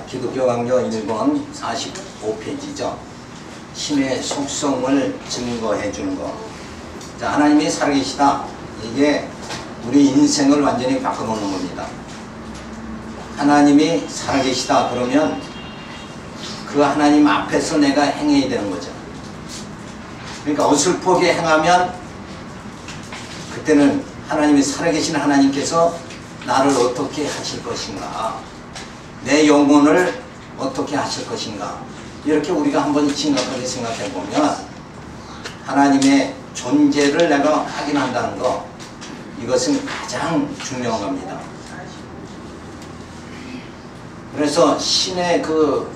기독교 강조 1권 45페이지죠. 신의 속성을 증거해 주는 것. 자, 하나님이 살아계시다. 이게 우리 인생을 완전히 바꿔놓는 겁니다. 하나님이 살아계시다 그러면 그 하나님 앞에서 내가 행해야 되는 거죠. 그러니까 어설프게 행하면 그때는 하나님이 살아계신 하나님께서 나를 어떻게 하실 것인가, 내 영혼을 어떻게 하실 것인가, 이렇게 우리가 한번 심각하게 생각해 보면 하나님의 존재를 내가 확인한다는 거, 이것은 가장 중요한 겁니다. 그래서 신의 그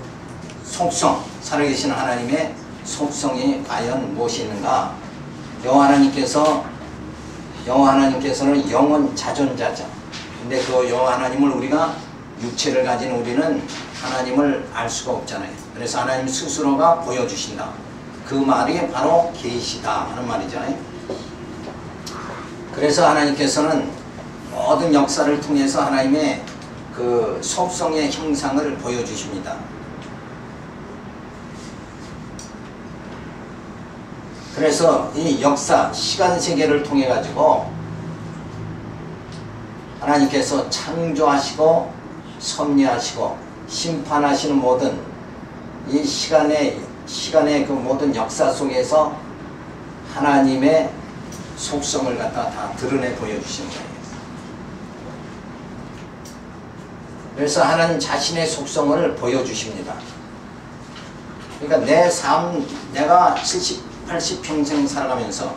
속성, 살아계신 하나님의 속성이 과연 무엇이 있는가? 여호와 하나님께서는 영원 자존자죠. 근데 그 여호와 하나님을 우리가 육체를 가진 우리는 하나님을 알 수가 없잖아요. 그래서 하나님 스스로가 보여주신다. 그 말이 바로 계시다 하는 말이잖아요. 그래서 하나님께서는 모든 역사를 통해서 하나님의 그 속성의 형상을 보여주십니다. 그래서 이 역사, 시간 세계를 통해 가지고 하나님께서 창조하시고 섭리하시고 심판하시는 모든 이 시간의 그 모든 역사 속에서 하나님의 속성을 갖다 다 드러내 보여주시는 거예요. 그래서 하나님 자신의 속성을 보여주십니다. 그러니까 내 삶, 내가 70, 80평생 살아가면서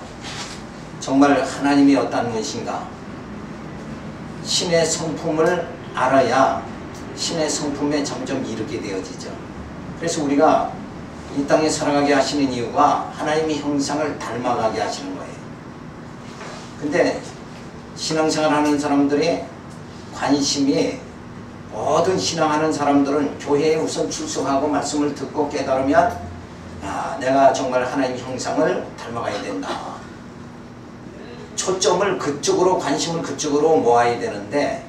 정말 하나님이 어떤 것인가, 신의 성품을 알아야 신의 성품에 점점 이르게 되어지죠. 그래서 우리가 이 땅에 살아가게 하시는 이유가 하나님의 형상을 닮아가게 하시는 거예요. 근데 신앙생활 하는 사람들의 관심이, 모든 신앙하는 사람들은 교회에 우선 출석하고 말씀을 듣고 깨달으면 내가 정말 하나님 형상을 닮아가야 된다. 초점을 그쪽으로, 관심을 그쪽으로 모아야 되는데,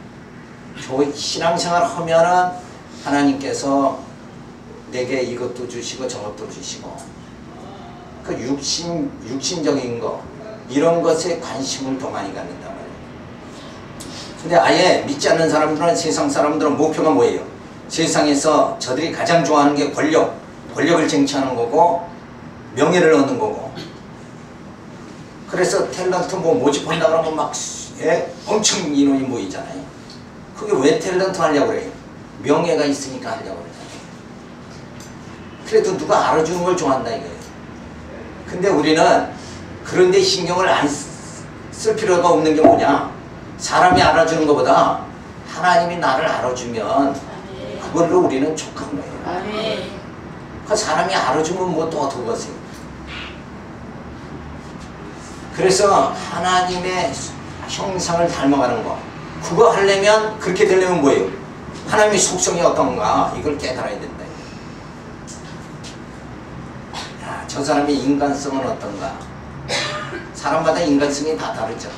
신앙생활 하면은 하나님께서 내게 이것도 주시고 저것도 주시고, 그 육신적인 거, 이런 것에 관심을 더 많이 갖는단 말이에요. 근데 아예 믿지 않는 사람들은, 세상 사람들은 목표가 뭐예요? 세상에서 저들이 가장 좋아하는 게 권력을 쟁취하는 거고, 명예를 얻는 거고. 그래서 탤런트 모집한다 그러면 막 엄청 인원이 모이잖아요. 그게 왜 탤런트 하려고 그래요? 명예가 있으니까 하려고 그러잖아요. 그래도 누가 알아주는 걸 좋아한다 이거예요. 근데 우리는 그런데 신경을 안 쓸 필요가 없는 게 뭐냐? 사람이 알아주는 것보다 하나님이 나를 알아주면 그걸로 우리는 족한 거예요. 그 사람이 알아주면 뭐 또 어떻게 하세요? 그래서 하나님의 형상을 닮아가는 거, 그거 하려면, 그렇게 되려면 뭐예요? 하나님의 속성이 어떤가, 이걸 깨달아야 된다. 야, 저 사람의 인간성은 어떤가? 사람마다 인간성이 다 다르죠.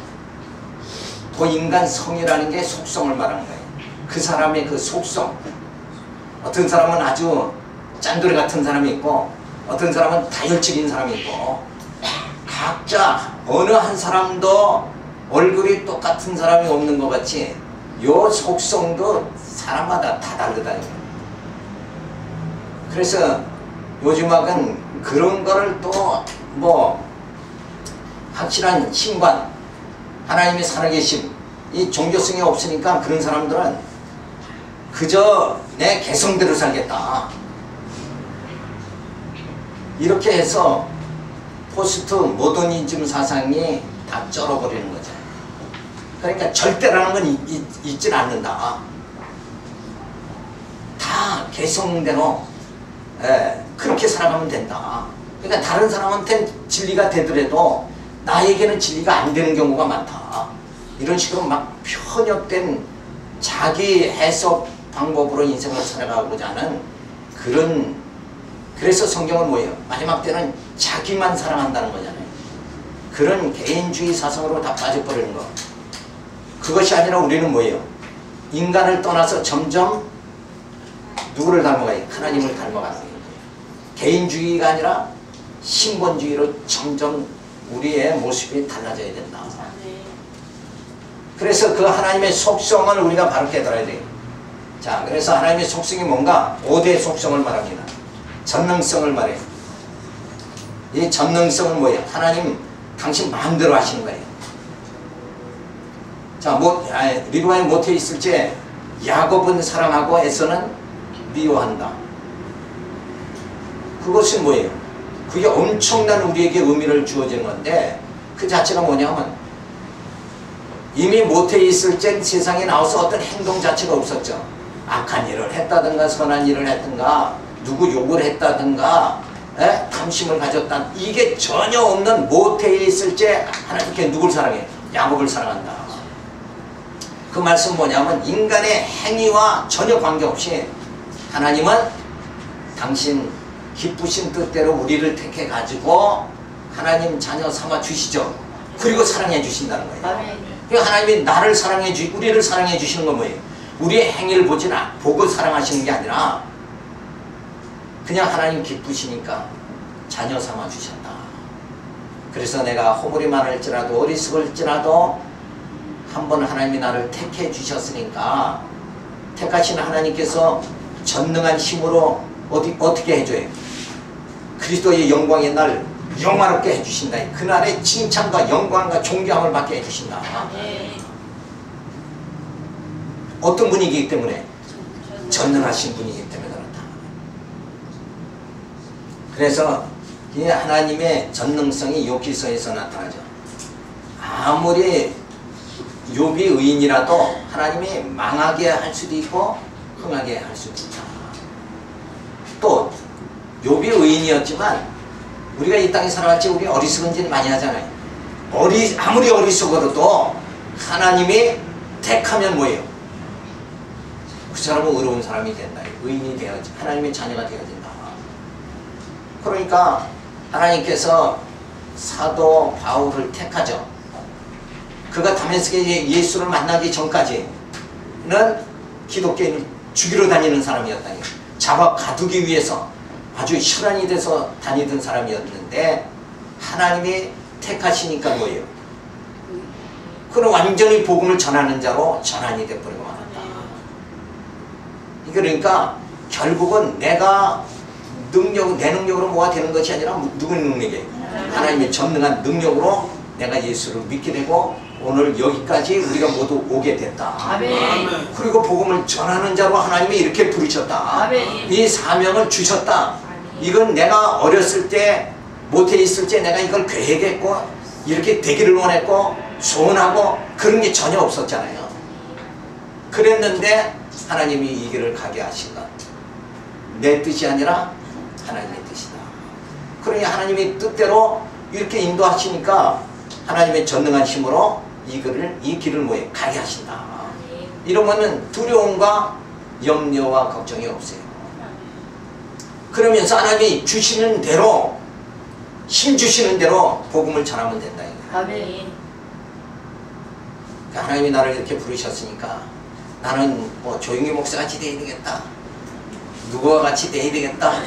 그 인간성이라는 게 속성을 말하는 거예요. 그 사람의 그 속성. 어떤 사람은 아주 짠돌이 같은 사람이 있고, 어떤 사람은 다혈질인 사람이 있고, 각자 어느 한 사람도 얼굴이 똑같은 사람이 없는 것 같이 요 속성도 사람마다 다 다르다. 그래서 요즘학은 그런 거를 또 뭐 확실한 신관, 하나님이 살아계심, 이 종교성이 없으니까 그런 사람들은 그저 내 개성대로 살겠다, 이렇게 해서 포스트 모더니즘 사상이 다 쩔어버리는 거죠. 그러니까 절대라는 건 있질 않는다. 다 개성대로 그렇게 살아가면 된다. 그러니까 다른 사람한테는 진리가 되더라도 나에게는 진리가 안 되는 경우가 많다. 이런 식으로 막 편협된 자기 해석 방법으로 인생을 살아가고자 하는 그런, 그래서 성경은 뭐예요? 마지막 때는 자기만 사랑한다는 거잖아요. 그런 개인주의 사상으로 다 빠져버리는 거. 그것이 아니라 우리는 뭐예요? 인간을 떠나서 점점 누구를 닮아가요? 하나님을 닮아가는 거예요. 개인주의가 아니라 신본주의로 점점 우리의 모습이 달라져야 된다. 그래서 그 하나님의 속성을 우리가 바로 깨달아야 돼요. 자, 그래서 하나님의 속성이 뭔가? 5대 속성을 말합니다. 전능성을 말해요. 이 전능성은 뭐예요? 하나님 당신 마음대로 하시는 거예요. 자, 리브가에 못해 있을지 야곱은 사랑하고 에서는 미워한다. 그것은 뭐예요? 그게 엄청난 우리에게 의미를 주어지는 건데 그 자체가 뭐냐면 이미 못해 있을 땐 세상에 나와서 어떤 행동 자체가 없었죠. 악한 일을 했다든가 선한 일을 했든가 누구 욕을 했다든가 탐심을 가졌다. 이게 전혀 없는 못해 있을 때 하나님께 누굴 사랑해? 야곱을 사랑한다. 그 말씀 뭐냐면 인간의 행위와 전혀 관계없이 하나님은 당신 기쁘신 뜻대로 우리를 택해 가지고 하나님 자녀 삼아 주시죠. 그리고 사랑해 주신다는 거예요. 그러니까 하나님이 나를 사랑해 우리를 사랑해 주시는 건 뭐예요? 우리의 행위를 보고 사랑하시는 게 아니라 그냥 하나님 기쁘시니까 자녀 삼아 주셨다. 그래서 내가 허물이 많을지라도 어리석을지라도 한번 하나님이 나를 택해 주셨으니까 택하신 하나님께서 전능한 힘으로 어떻게 해줘요? 그리스도의 영광의 날 영화롭게 해주신다. 그날의 칭찬과 영광과 존경을 받게 해주신다. 어떤 분이기 때문에? 전능하신 분이기 때문에 그렇다. 그래서 이 하나님의 전능성이 욥기서에서 나타나죠. 아무리 욥이 의인이라도 하나님이 망하게 할 수도 있고 흥하게 할 수도 있다. 또 욥이 의인이었지만 우리가 이 땅에 살아갈 때 우리 어리석은 짓 많이 하잖아요. 아무리 어리석어도 하나님이 택하면 뭐예요? 그 사람은 의로운 사람이 된다. 의인이 되어지 하나님의 자녀가 되어진다. 그러니까 하나님께서 사도 바울을 택하죠. 그가 다메섹에 예수를 만나기 전까지는 기독교인을 죽이러 다니는 사람이었다니. 잡아 가두기 위해서 아주 혈안이 돼서 다니던 사람이었는데 하나님이 택하시니까 뭐예요? 그는 완전히 복음을 전하는 자로 전환이 되어버리고 말았다. 그러니까 결국은 내가 내 능력으로 뭐가 되는 것이 아니라 누구의 능력이에요? 하나님의 전능한 능력으로 내가 예수를 믿게 되고 오늘 여기까지 우리가 모두 오게 됐다. 아멘. 그리고 복음을 전하는 자로 하나님이 이렇게 부르셨다. 아멘. 이 사명을 주셨다. 이건 내가 어렸을 때 못해 있을 때 내가 이걸 계획했고 이렇게 되기를 원했고 소원하고 그런 게 전혀 없었잖아요. 그랬는데 하나님이 이 길을 가게 하신 것. 내 뜻이 아니라 하나님의 뜻이다. 그러니 하나님의 뜻대로 이렇게 인도하시니까 하나님의 전능한 힘으로 이 길을 뭐해? 가게 하신다. 이러면은 두려움과 염려와 걱정이 없어요. 그러면서 하나님이 주시는 대로 힘 주시는 대로 복음을 전하면 된다. 아멘. 그러니까 하나님이 나를 이렇게 부르셨으니까 나는 뭐 조용히 목사같이 돼야 되겠다. 누구와 같이 돼야 되겠다.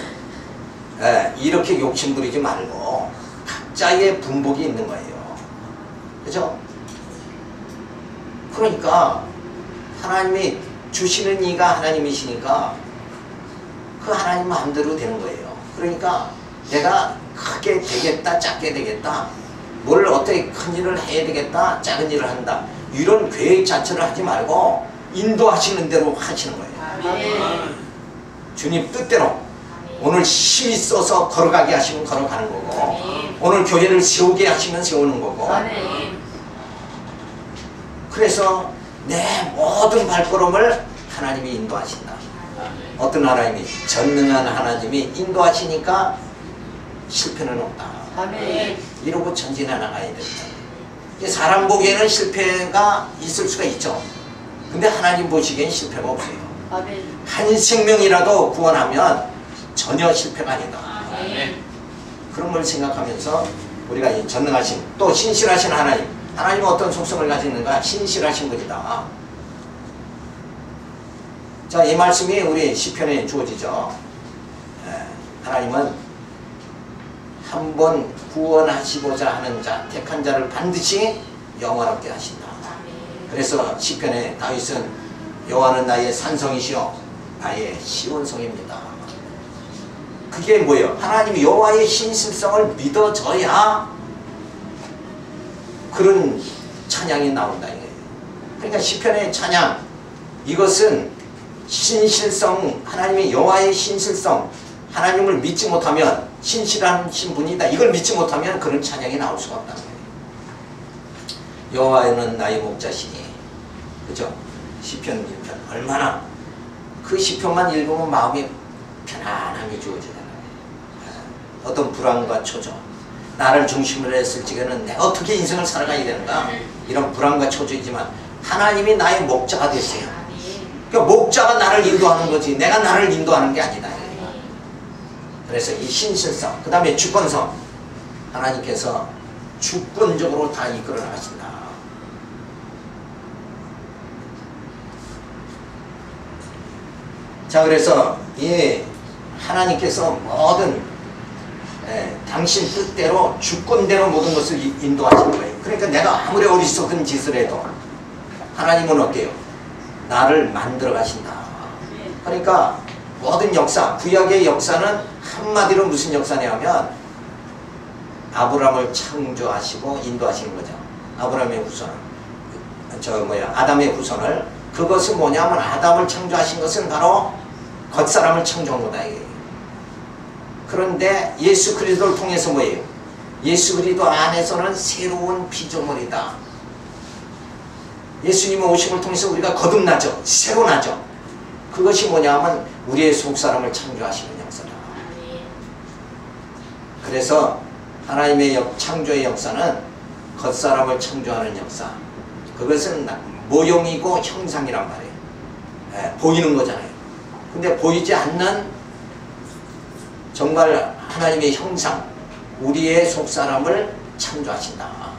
이렇게 욕심 부리지 말고 각자의 분복이 있는 거예요. 그죠? 그러니까 하나님이 주시는 이가 하나님이시니까 그 하나님 마음대로 되는 거예요. 그러니까 내가 크게 되겠다 작게 되겠다 뭘 어떻게 큰 일을 해야 되겠다 작은 일을 한다 이런 계획 자체를 하지 말고 인도하시는 대로 하시는 거예요. 아멘. 주님 뜻대로 오늘 힘이 써서 걸어가게 하시면 걸어가는 거고 아멘. 오늘 교회를 세우게 하시면 세우는 거고 아멘. 그래서 내 모든 발걸음을 하나님이 인도하신다. 어떤 하나님이? 전능한 하나님이 인도하시니까 실패는 없다. 아멘. 이러고 전진해 나가야 된다. 사람 보기에는 실패가 있을 수가 있죠. 근데 하나님 보시기엔 실패가 없어요. 아멘. 한 생명이라도 구원하면 전혀 실패가 아니다. 아멘. 그런 걸 생각하면서 우리가 이 전능하신 또 신실하신 하나님은 어떤 속성을 가지고 있는가? 신실하신 분이다. 자, 이 말씀이 우리 시편에 주어지죠. 하나님은 한 번 구원하시고자 하는 자, 택한 자를 반드시 영화롭게 하신다. 그래서 시편에 다윗은 여호와는 나의 산성이시여 나의 시온성입니다. 그게 뭐예요? 하나님 여호와의 신실성을 믿어져야 그런 찬양이 나온다 이거예요. 그러니까 시편의 찬양, 이것은 신실성, 하나님의 여호와의 신실성, 하나님을 믿지 못하면 신실하신 분이다, 이걸 믿지 못하면 그런 찬양이 나올 수가 없다는 거예요. 여호와는 나의 목자시니, 그죠? 시편 1편 얼마나 그 시편만 읽으면 마음이 편안함이 주어지잖아요. 어떤 불안과 초조, 나를 중심으로 했을 적에는 내가 어떻게 인생을 살아가야 되는가, 이런 불안과 초조이지만 하나님이 나의 목자가 되세요. 그러니까 목자가 나를 인도하는 거지 내가 나를 인도하는 게 아니다. 그래서 이 신실성, 그 다음에 주권성, 하나님께서 주권적으로 다 이끌어 나가신다. 자, 그래서 이 하나님께서 모든 당신 뜻대로 주권대로 모든 것을 인도하시는 거예요. 그러니까 내가 아무리 어리석은 짓을 해도 하나님은 어때요? 나를 만들어 가신다. 그러니까 모든 역사, 구약의 역사는 한마디로 무슨 역사냐면 아브라함을 창조하시고 인도하시는 거죠. 아브라함의 후손을, 아담의 후손을, 그것은 뭐냐면 아담을 창조하신 것은 바로 겉사람을 창조한 거다 이게. 그런데 예수 그리스도를 통해서 뭐예요? 예수 그리스도 안에서는 새로운 피조물이다. 예수님의 오심을 통해서 우리가 거듭나죠. 새로 나죠. 그것이 뭐냐면 우리의 속사람을 창조하시는 역사다. 그래서 하나님의 창조의 역사는 겉사람을 창조하는 역사, 그것은 모형이고 형상이란 말이에요. 보이는 거잖아요. 근데 보이지 않는 정말 하나님의 형상, 우리의 속사람을 창조하신다.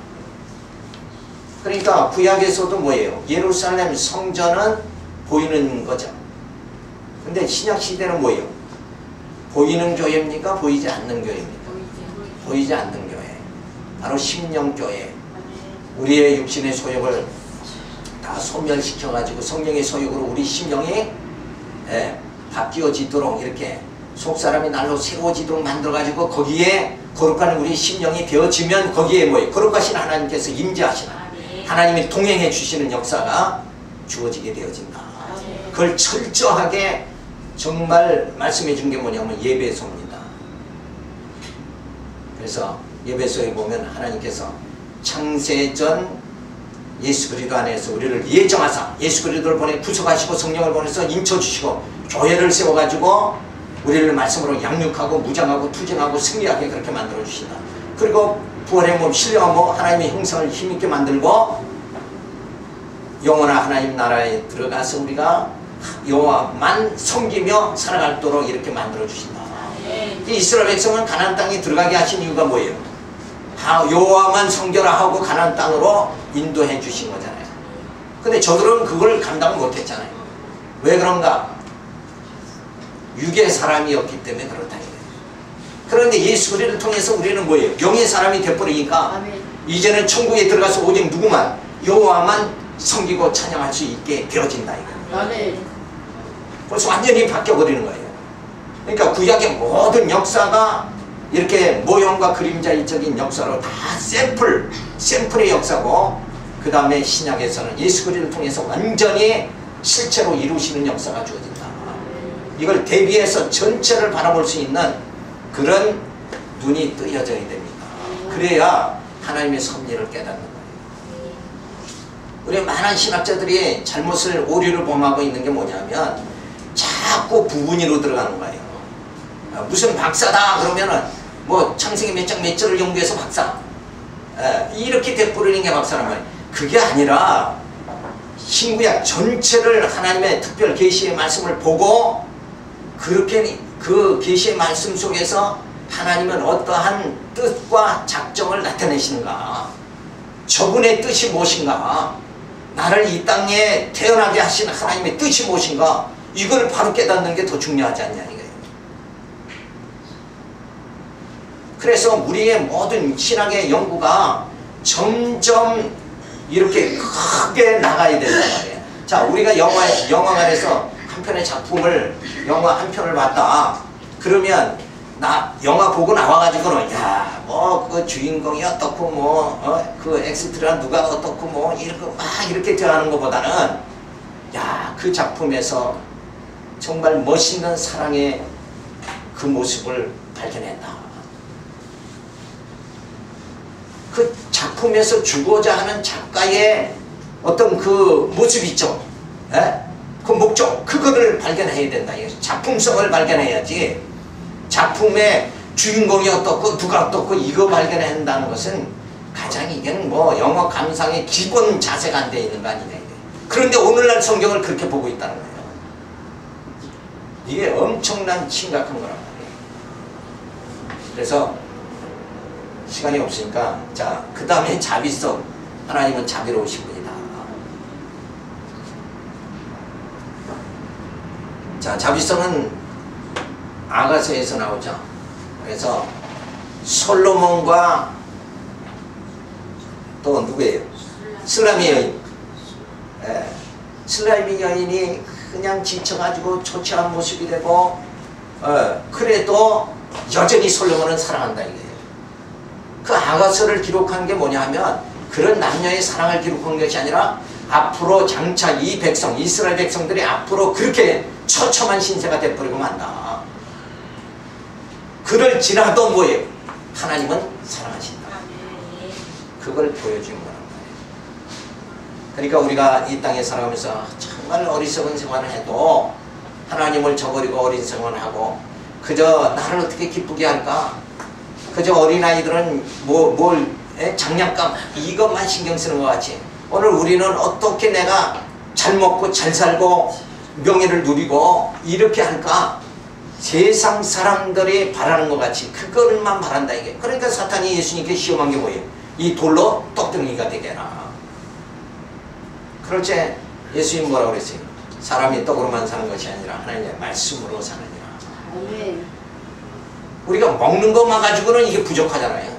그러니까 구약에서도 뭐예요? 예루살렘 성전은 보이는 거죠. 근데 신약시대는 뭐예요? 보이는 교회입니까? 보이지 않는 교회입니까? 보이지 않는 교회. 바로 심령교회. 우리의 육신의 소욕을 다 소멸시켜가지고 성령의 소욕으로 우리 심령이 바뀌어지도록, 이렇게 속사람이 날로 새로워지도록 만들어가지고 거기에 거룩한 우리 심령이 되어지면 거기에 뭐예요? 거룩하신 하나님께서 임재하시는, 하나님이 동행해 주시는 역사가 주어지게 되어진다. 그걸 철저하게 정말 말씀해 준 게 뭐냐면 예배소입니다. 그래서 예배소에 보면 하나님께서 창세전 예수 그리스도 안에서 우리를 예정하사 예수 그리스도를 보내 구속하시고 성령을 보내서 인쳐주시고 교회를 세워가지고 우리를 말씀으로 양육하고 무장하고 투쟁하고 승리하게 그렇게 만들어 주신다. 그리고 부활의 몸 신령한 몸 하나님의 형상을 힘있게 만들고 영원한 하나님 나라에 들어가서 우리가 여호와만 섬기며 살아갈도록 이렇게 만들어 주신다. 이스라엘 백성은 가나안 땅에 들어가게 하신 이유가 뭐예요? 다 여호와만 섬겨라 하고 가나안 땅으로 인도해 주신 거잖아요. 근데 저들은 그걸 감당을 못했잖아요. 왜 그런가? 육의 사람이었기 때문에 그렇다. 그런데 예수 그리스도를 통해서 우리는 뭐예요? 영의 사람이 되어버리니까 이제는 천국에 들어가서 오직 누구만? 여호와만 섬기고 찬양할 수 있게 되어진다. 벌써 완전히 바뀌어버리는 거예요. 그러니까 구약의 모든 역사가 이렇게 모형과 그림자적인 역사로 다 샘플의 역사고, 그 다음에 신약에서는 예수 그리스도를 통해서 완전히 실체로 이루시는 역사가 주어진다. 이걸 대비해서 전체를 바라볼 수 있는 그런 눈이 뜨여져야 됩니다. 그래야 하나님의 섭리를 깨닫는 거예요. 우리 많은 신학자들이 잘못을, 오류를 범하고 있는 게 뭐냐면 자꾸 부분위로 들어가는 거예요. 무슨 박사다 그러면은 뭐 창세기 몇 장 몇 절을 연구해서 박사, 이렇게 돼버리는 게 박사란 말이에요. 그게 아니라 신구약 전체를 하나님의 특별 계시의 말씀을 보고 그렇게 그 계시의 말씀 속에서 하나님은 어떠한 뜻과 작정을 나타내시는가, 저분의 뜻이 무엇인가, 나를 이 땅에 태어나게 하신 하나님의 뜻이 무엇인가, 이걸 바로 깨닫는 게 더 중요하지 않냐 이거예요. 그래서 우리의 모든 신앙의 연구가 점점 이렇게 크게 나가야 된단 말이에요. 자, 우리가 영화관에서 한 편의 작품을, 영화 한 편을 봤다. 그러면 영화 보고 나와가지고는 뭐 그 주인공이 어떻고 뭐 그 엑스트라 누가 어떻고 뭐 이렇게 대하는 것보다는 그 작품에서 정말 멋있는 사랑의 그 모습을 발견했다. 그 작품에서 주고자 하는 작가의 어떤 그 모습 있죠. 그 목적, 그거를 발견해야 된다. 작품성을 발견해야지. 작품의 주인공이 어떻고 누가 어떻고 이거 발견한다는 것은 가장 이건 뭐 영어 감상의 기본 자세가 안 되어 있는 거 아니냐. 그런데 오늘날 성경을 그렇게 보고 있다는 거예요. 이게 엄청난 심각한 거란 말이에요. 그래서 시간이 없으니까 자, 그 다음에 자비성. 하나님은 자비로우신 분이다. 자, 자비성은 아가서에서 나오죠. 그래서 솔로몬과 또 누구예요? 슬라미 여인. 슬라미 여인이 그냥 지쳐가지고 초췌한 모습이 되고 그래도 여전히 솔로몬은 사랑한다 이거예요. 그 아가서를 기록한 게 뭐냐 하면 그런 남녀의 사랑을 기록한 것이 아니라 앞으로 장차 이 백성, 이스라엘 백성들이 앞으로 그렇게 처참한 신세가 돼버리고 만다. 그럴지라도 뭐예요? 하나님은 사랑하신다. 그걸 보여주는 거란 말이에요. 그러니까 우리가 이 땅에 살아가면서 정말 어리석은 생활을 해도 하나님을 저버리고 어린 생활을 하고 그저 나를 어떻게 기쁘게 할까? 그저 어린아이들은 장난감 이것만 신경 쓰는 것 같이 오늘 우리는 어떻게 내가 잘 먹고 잘 살고 명예를 누리고 이렇게 할까? 세상 사람들이 바라는 것 같이 그것만 바란다 이게. 그러니까 사탄이 예수님께 시험한 게 뭐예요? 이 돌로 떡덩이가 되게 해라. 그렇지 예수님 뭐라고 그랬어요? 사람이 떡으로만 사는 것이 아니라 하나님의 말씀으로 사느니라. 아멘. 우리가 먹는 것만 가지고는 이게 부족하잖아요.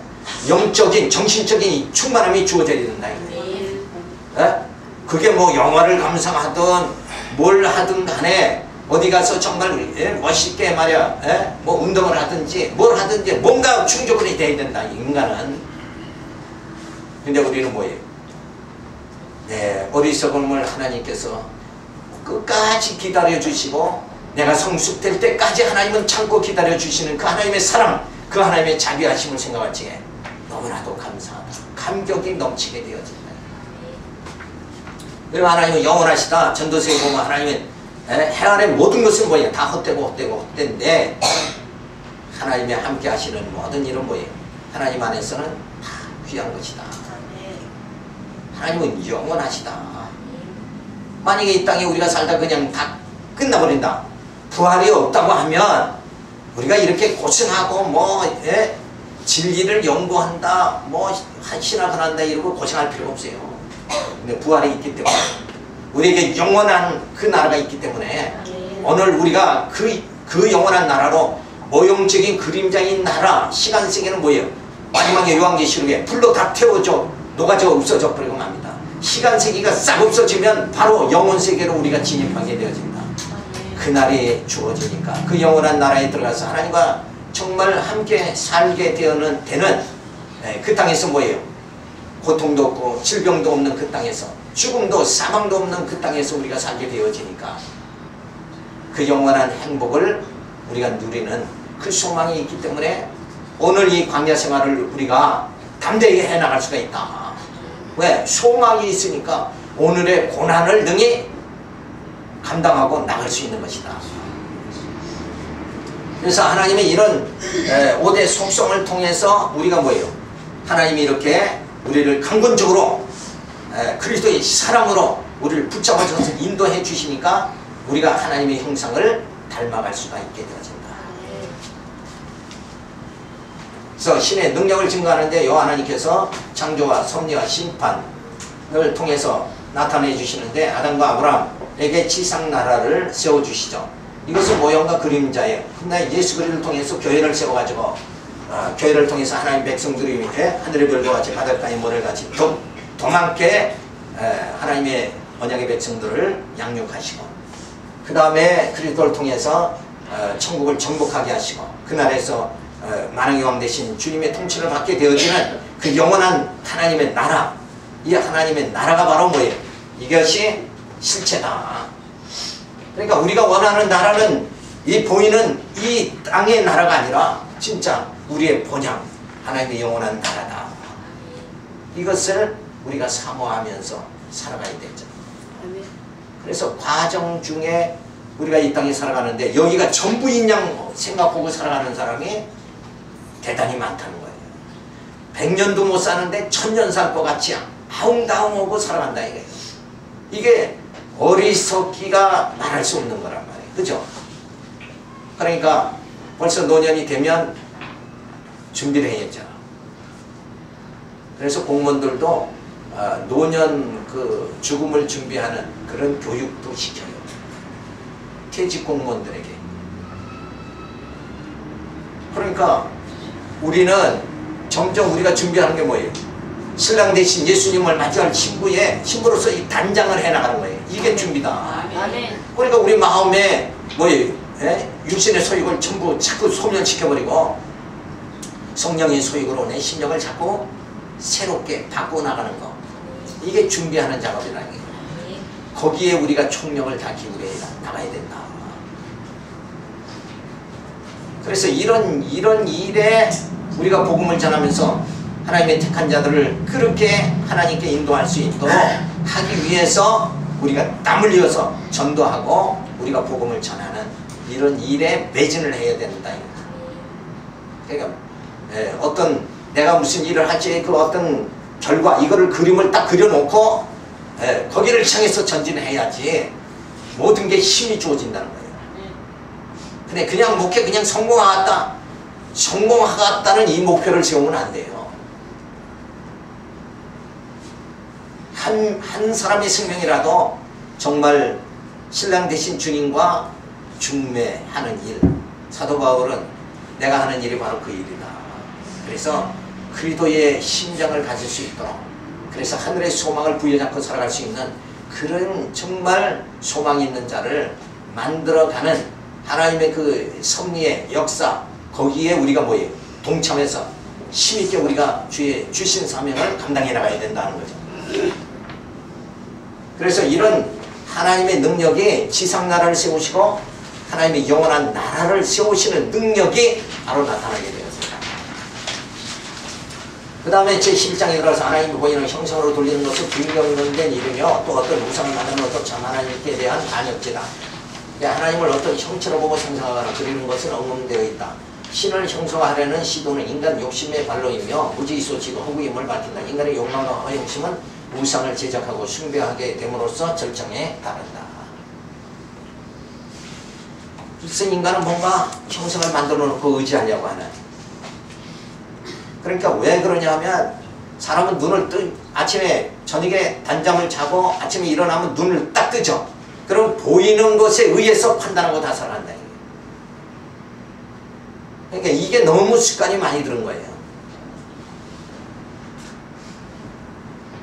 영적인 정신적인 충만함이 주어져야 된다 이거예요. 그게 뭐 영화를 감상하든 뭘 하든 간에 어디 가서 정말 멋있게 말이야 뭐 운동을 하든지 뭘 하든지 뭔가 충족이 돼야 된다 인간은. 근데 우리는 뭐예요? 어리석음을 하나님께서 끝까지 기다려 주시고 내가 성숙될 때까지 하나님은 참고 기다려 주시는 그 하나님의 사랑, 그 하나님의 자비하심을 생각할 적에 너무나도 감사하다. 감격이 넘치게 되어진다. 그리고 하나님은 영원하시다. 전도서에 보면 하나님은 해 아래 모든 것은 뭐예요? 다 헛되인데 하나님이 함께 하시는 모든 일은 뭐예요? 하나님 안에서는 다 귀한 것이다. 하나님은 영원하시다. 만약에 이 땅에 우리가 살다 그냥 다 끝나버린다. 부활이 없다고 하면 우리가 이렇게 고생하고 진리를 연구한다 신학을 한다 이러고 고생할 필요가 없어요. 근데 부활이 있기 때문에 우리에게 영원한 그 나라가 있기 때문에 오늘 우리가 그 영원한 나라로 모형적인 그림자인 나라 시간 세계는 뭐예요? 마지막에 요한계시록에 불로 다 태워져 녹아져 없어져 버리고 맙니다. 시간 세계가 싹 없어지면 바로 영원 세계로 우리가 진입하게 되어진다. 그날이 주어지니까 그 영원한 나라에 들어가서 하나님과 정말 함께 살게 되는 그 땅에서 뭐예요? 고통도 없고 질병도 없는 그 땅에서 죽음도 사망도 없는 그 땅에서 우리가 살게 되어지니까 그 영원한 행복을 우리가 누리는 그 소망이 있기 때문에 오늘 이 광야 생활을 우리가 담대히 해나갈 수가 있다. 왜? 소망이 있으니까 오늘의 고난을 능히 감당하고 나갈 수 있는 것이다. 그래서 하나님의 이런 5대 속성을 통해서 우리가 뭐예요? 하나님이 이렇게 우리를 강건적으로 그리스도의 사랑으로 우리를 붙잡아줘서 인도해 주시니까 우리가 하나님의 형상을 닮아갈 수가 있게 되어진다. 그래서 신의 능력을 증거하는데 하나님께서 창조와 섭리와 심판을 통해서 나타내 주시는데 아담과 아브라함 내게 지상 나라를 세워주시죠. 이것은 모형과 그림자예요. 근데 예수 그리스도를 통해서 교회를 세워가지고 교회를 통해서 하나님 백성들이 하늘의 별과 같이 바닷가의 모래같이 더 많게 하나님의 언약의 백성들을 양육하시고 그 다음에 그리스도를 통해서 천국을 정복하게 하시고 그날에서 만왕의 왕 되신 주님의 통치를 받게 되어지는 그 영원한 하나님의 나라, 이 하나님의 나라가 바로 뭐예요? 이것이 실체다. 그러니까 우리가 원하는 나라는 이 보이는 이 땅의 나라가 아니라 진짜 우리의 본향 하나님의 영원한 나라다. 이것을 우리가 사모하면서 살아가야 되죠. 그래서 과정 중에 우리가 이 땅에 살아가는데 여기가 전부인 양 생각하고 살아가는 사람이 대단히 많다는 거예요. 100년도 못 사는데 1000년 살 것 같이 아웅다웅하고 살아간다 이거예요. 이게 어리석기가 말할 수 없는 거란 말이에요. 그죠? 그러니까 벌써 노년이 되면 준비를 해야죠. 그래서 공무원들도 노년 그 죽음을 준비하는 그런 교육도 시켜요. 퇴직 공무원들에게. 그러니까 우리는 점점 우리가 준비하는 게 뭐예요? 신랑 대신 예수님을 맞이할 신부로서 이 단장을 해나가는 거예요. 이게 준비다. 그러니까 우리 마음에 뭐예요? 육신의 소욕을 전부 자꾸 소멸시켜버리고 성령의 소욕으로 내 심령을 자꾸 새롭게 바꿔나가는 거. 이게 준비하는 작업이라는 거예요. 거기에 우리가 총력을 다 기울여 나가야 된다. 그래서 이런 일에 우리가 복음을 전하면서 하나님의 택한 자들을 그렇게 하나님께 인도할 수 있도록 하기 위해서 우리가 땀 흘려서 전도하고 우리가 복음을 전하는 이런 일에 매진을 해야 된다. 그러니까 어떤 내가 무슨 일을 할지 그 어떤 결과 이거를 그림을 딱 그려놓고 거기를 향해서 전진해야지 모든 게 힘이 주어진다는 거예요. 근데 그냥 목회 그냥 성공하겠다는 이 목표를 세우면 안 돼요. 한 사람의 생명이라도 정말 신랑 되신 주님과 중매하는 일. 사도 바울은 내가 하는 일이 바로 그 일이다. 그래서 그리스도의 심장을 가질 수 있도록 그래서 하늘의 소망을 부여잡고 살아갈 수 있는 그런 정말 소망 있는 자를 만들어가는 하나님의 그 섭리의 역사 거기에 우리가 뭐예요? 동참해서 힘있게 우리가 주의 주신 사명을 감당해 나가야 된다는 거죠. 그래서 이런 하나님의 능력이 지상나라를 세우시고 하나님의 영원한 나라를 세우시는 능력이 바로 나타나게 되었습니다. 그 다음에 제11장에 들어서 하나님이 보이는 형상으로 돌리는 것은 불경된 이름이요 또 어떤 우상을 만드는 것도 참 하나님께 대한 반역죄다. 하나님을 어떤 형체로 보고 상상하거나 그리는 것은 언급되어 있다. 신을 형성하려는 시도는 인간 욕심의 발로이며 무지소치고 허구임을 밝힌다. 인간의 욕망과 허영심은 우상을 제작하고 숭배하게 됨으로써 절정에 다른다. 그래서 인간은 뭔가 형상을 만들어 놓고 의지하려고 하는. 그러니까 왜 그러냐 하면 사람은 아침에 저녁에 단잠을 자고 아침에 일어나면 눈을 딱 뜨죠. 그럼 보이는 것에 의해서 판단하고 다 살아간다. 그러니까 이게 너무 습관이 많이 들은 거예요.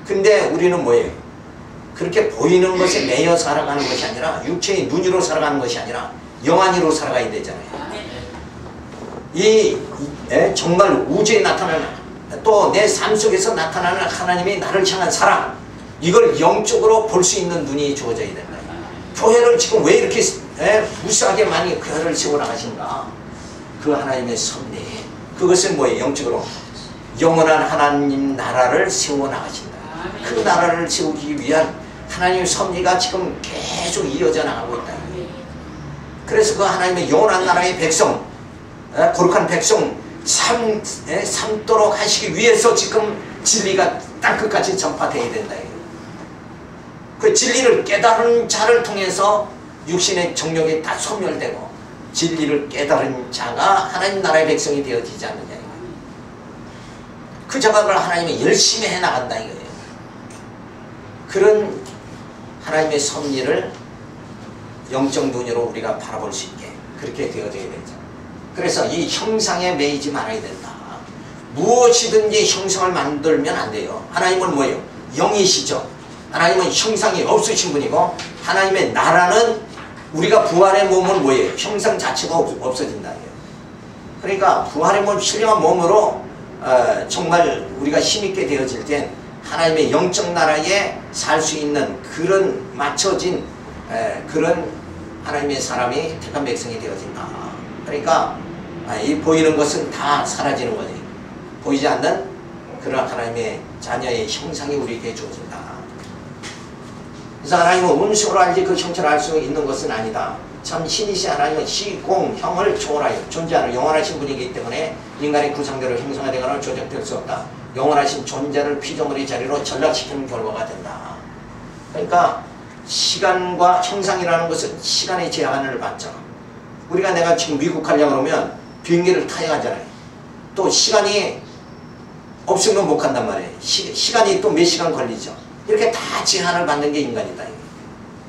근데 우리는 뭐예요? 그렇게 보이는 것에 매여 살아가는 것이 아니라 육체의 눈으로 살아가는 것이 아니라 영안으로 살아가야 되잖아요. 정말 우주에 나타나는 또 내 삶 속에서 나타나는 하나님의 나를 향한 사랑 이걸 영적으로 볼 수 있는 눈이 주어져야 된다. 교회를 지금 왜 이렇게 무수하게 많이 교회를 세워나가신가? 그 하나님의 섭리 그것은 뭐예요? 영적으로 영원한 하나님 나라를 세워나가신다. 그 나라를 세우기 위한 하나님의 섭리가 지금 계속 이어져 나가고 있다. 그래서 그 하나님의 영원한 나라의 백성 거룩한 백성 삼도록 하시기 위해서 지금 진리가 땅끝까지 전파되어야 된다. 그 진리를 깨달은 자를 통해서 육신의 정욕이 다 소멸되고 진리를 깨달은 자가 하나님 나라의 백성이 되어지지 않느냐. 그 작업을 하나님이 열심히 해나간다 이거예요. 그런 하나님의 섭리를 영적 눈으로 우리가 바라볼 수 있게 그렇게 되어져야 되죠. 그래서 이 형상에 매이지 말아야 된다. 무엇이든지 형상을 만들면 안 돼요. 하나님은 뭐예요? 영이시죠. 하나님은 형상이 없으신 분이고 하나님의 나라는 우리가 부활의 몸은 뭐예요? 형상 자체가 없어진다. 그러니까 부활의 몸, 신령한 몸으로 정말 우리가 힘있게 되어질 땐 하나님의 영적 나라에 살 수 있는 그런 맞춰진 그런 하나님의 사람이 택한 백성이 되어진다. 그러니까 이 보이는 것은 다 사라지는 거지. 보이지 않는 그런 하나님의 자녀의 형상이 우리에게 주어진다. 그래서 하나님은 음식으로 알지 그 형체를 알 수 있는 것은 아니다. 참 신이신 하나님은 시공형을 초월하여 존재하는 영원하신 분이기 때문에 인간의 구상대로 형상화되거나 조작될 수 없다. 영원하신 존재를 피조물의 자리로 전락시키는 결과가 된다. 그러니까 시간과 형상이라는 것은 시간의 제한을 받죠. 우리가 내가 지금 미국 가려고 그러면 비행기를 타야 하잖아요. 또 시간이 없으면 못 간단 말이에요. 시간이 또 몇 시간 걸리죠. 이렇게 다 제한을 받는 게 인간이다.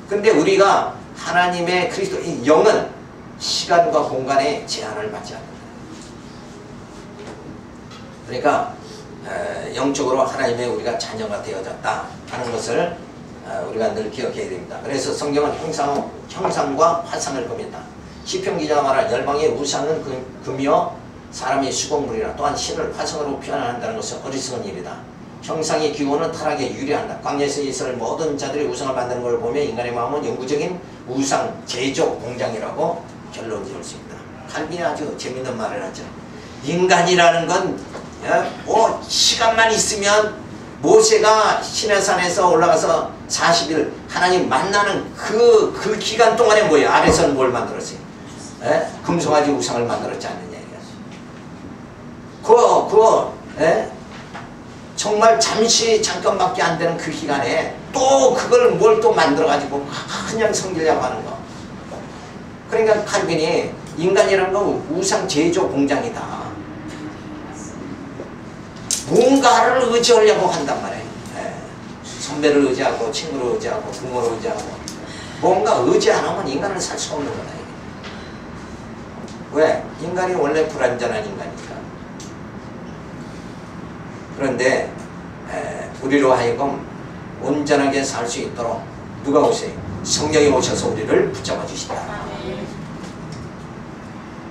근데 우리가 하나님의 그리스도의 영은 시간과 공간에 제한을 받지 않는다. 그러니까 영적으로 하나님의 우리가 자녀가 되어졌다 하는 것을 우리가 늘 기억해야 됩니다. 그래서 성경은 형상과 화상을 금한다. 시편 기자가 말한 열방의 우상은 금이요 사람의 수공물이라. 또한 신을 화상으로 표현한다는 것은 어리석은 일이다. 형상의 기호는 타락에 유리한다. 광야에서 이스라엘 모든 자들이 우상을 만드는 걸 보면 인간의 마음은 영구적인 우상 제조 공장이라고 결론 지을 수 있다. 칼빈이 아주 재밌는 말을 하죠. 인간이라는 건 시간만 있으면 모세가 시내산에서 올라가서 40일 하나님 만나는 그 기간 동안에 뭐예요? 아래서는 뭘 만들었어요? 금송아지 우상을 만들었지 않느냐 이거죠. 정말 잠깐밖에 안 되는 그 기간에 또 그걸 뭘 또 만들어가지고 그냥 섬기려고 하는 거. 그러니까 칼빈이 인간이라는 건 우상 제조 공장이다. 뭔가를 의지하려고 한단 말이에요. 선배를 의지하고 친구를 의지하고 부모를 의지하고 뭔가 의지 안 하면 인간은 살 수 없는 거다. 왜? 인간이 원래 불완전한 인간이니까. 그런데 우리로 하여금 온전하게 살 수 있도록 누가 오세요? 성령이 오셔서 우리를 붙잡아 주신다.